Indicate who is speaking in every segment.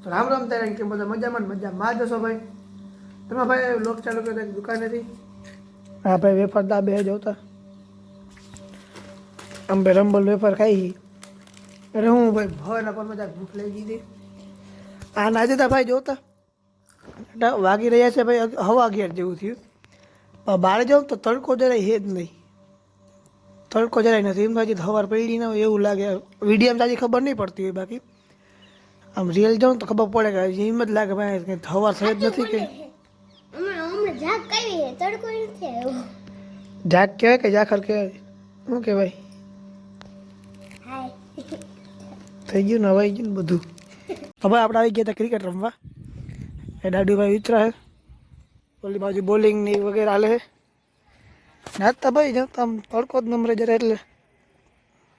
Speaker 1: તો રામ રામ ત્યારે કે બધા મજામાં જશો ભાઈ. તમે ભાઈ લોક ચાલુ કર્યો દુકાનેથી. હા ભાઈ વેફર દા બે જોતા અંબે રંબલ વેફર ખાઈ અરે હું ભાઈ ભરના પર મજા ભૂખ લઈ ગઈ હતી. આ નાજે તા ભાઈ જોતા વાગી રહ્યા છે ભાઈ હવા 11 જેવું થયું. બહાર જાઉં તો તડકો જરાય હે જ નહીં. તડકો જરાય નથી એમ હજી હવાર પડી ન હોય એવું લાગે. વિડીયોમાં તાજી ખબર નહીં પડતી હોય બાકી આમ રિયલ જાઉં તો ખબર પડે કે હજી એમ જ લાગે ભાઈ કે હવાર થઈ જ નથી કે જાગ કહેવાય કે જાખર કહેવાય શું કહેવાય થઈ ગયું ને હવાઈ ગયું ને બધું. હવે આપણે આવી ગયા હતા ક્રિકેટ રમવા. એ દાદુભાઈ વિતરા છે ઓલી બાજુ બોલિંગ ની વગેરે હાલે છે. નાચતા ભાઈ જતા આમ તડકો જ નમરે જરા એટલે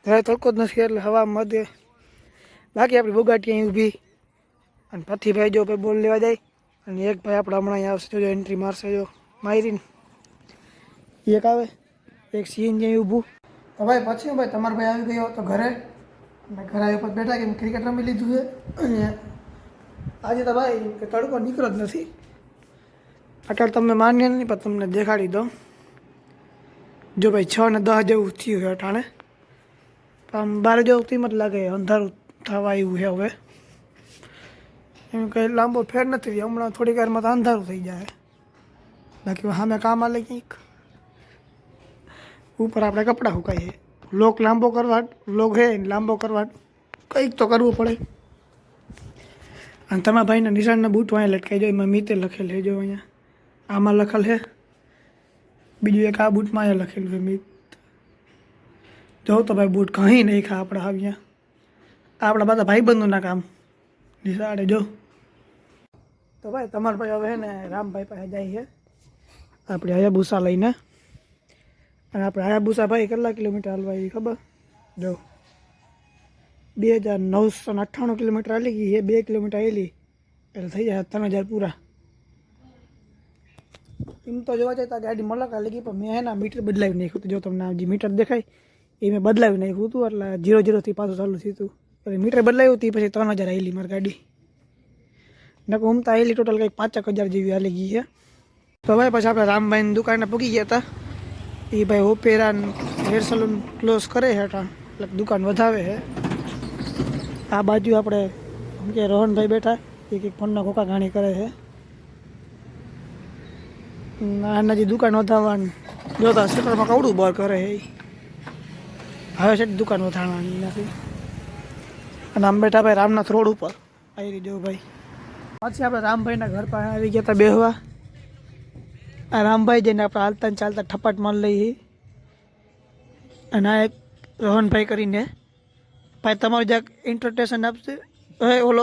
Speaker 1: જરા તડકો જ નથી એટલે હવા મધે. બાકી આપણી બોગાટી અહીં ઊભી અને પછી ભાઈ જો ભાઈ બોલ લેવા જાય અને એક ભાઈ આપણે હમણાં અહીંયા આવશે જો એન્ટ્રી મારશે જો મારીને એક આવે એક સીન જ્યાં ઊભું. તો ભાઈ પછી ભાઈ તમારો ભાઈ આવી ગયો તો ઘરે અને ઘરે આવી પર બેઠા કે ક્રિકેટ રમી લીધું છે. અને આજે તો ભાઈ કે તડકો નીકળો જ નથી. અત્યારે તમને માન્ય નહીં પણ તમને દેખાડી દઉં. જો ભાઈ 6 ને 10 જેવું થયું છે અટાણે. આમ 12 જેવું તેમ જ લાગે અંધારું થવા આવ્યું છે હવે. એમ કંઈ લાંબો ફેર નથી. હમણાં થોડીક વારમાં તો અંધારું થઈ જાય. બાકી સામે કામ આલે કંઈક ઉપર આપણે કપડાં સુકાઈએ. લોક લાંબો કરવા લોક હે લાંબો કરવા કંઈક તો કરવું પડે. અને તમારા ભાઈના નિશાનના બૂટ અહીંયા લટકાઈ જાય એમાં મીતે લખેલ છે જો અહીંયા આમાં લખેલ છે. બીજું એક આ બૂટમાં અહીંયા લખેલું છે મીત. જો તો ભાઈ બૂટ કહી નહીં ખા આપણે આવ્યા આપણા બધા ભાઈબંધોના કામ નિશાળે જો. તો ભાઈ તમારા ભાઈ હવે ને રામભાઈ પાસે જાય છે આપણે હાયાબુસા લઈને. અને આપણે હાયાબુસા ભાઈ કેટલા કિલોમીટર હાલવા એવી ખબર જો 2998 કિલોમીટર હાલી ગઈ છે. 2 કિલોમીટર હાલી એટલે થઈ જાય 3000 પૂરા. એમ તો જોવા જાય તો ગાડી મલક હાલી ગઈ પણ મેં એના મીટર બદલાવી નાખ્યું હતું. જો તમને જે મીટર દેખાય એ મેં બદલાવી નાખ્યું હતું એટલે 0 થી પાછું ચાલુ થયું હતું. એટલે મીટર બદલાવ્યું હતી પછી 3000 હાલી મારી ગાડી. નકર હું તો હાલી ટોટલ કંઈક 5000 જેવી હાલી ગઈ છે. તો ભાઈ પછી આપણે રામભાઈની દુકાને પૂગી ગયા હતા. એ ભાઈ ઓપેરા હેર સલૂન ક્લોઝ કરે છે એટલે દુકાન વધાવે છે. આ બાજુ આપણે કે રોહનભાઈ બેઠા એ કંઈક ફોનના ખોખા ઘાણી કરે છે. આના જે દુકાન વધારવાની જોતા શટરમાં કવડું બહાર કરે છે. હવે છે દુકાન વધારવાની નથી. અને આમ બેઠા ભાઈ રામનાથ રોડ ઉપર આવી જો ભાઈ. પછી આપણે રામભાઈના ઘર પાસે આવી ગયા હતા બેહવા. આ રામભાઈ જઈને આપણે હાલતા ને ચાલતા ઠપાટ માર લઈએ. અને આ એક રોહનભાઈ કરીને ભાઈ તમારું જ્યાંક ઇન્ટરટેશન આપશે ઓલો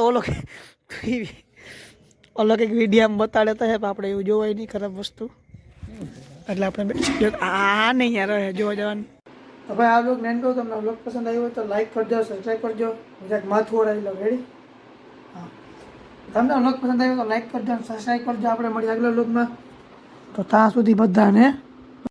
Speaker 1: કંઈક વિડીયામાં બતાડે તો હે આપણે એવું જોવાય નહીં ખરાબ વસ્તુ એટલે આપણે આ નહીં યાર જોવા જવાનું. તો ભાઈ આ બ્લોગ નેન કહું તમને બ્લોગ પસંદ આવ્યો હોય તો લાઈક કરજો સબસ્ક્રાઈબ કરજો. જરાક માથું ઓળાવી લો રેડી. હા તમને બ્લોગ પસંદ આવ્યો તો લાઈક કરજો સબસ્ક્રાઈબ કરજો. આપણે મળીએ આગલા બ્લોગમાં. તો ત્યાં સુધી બધાને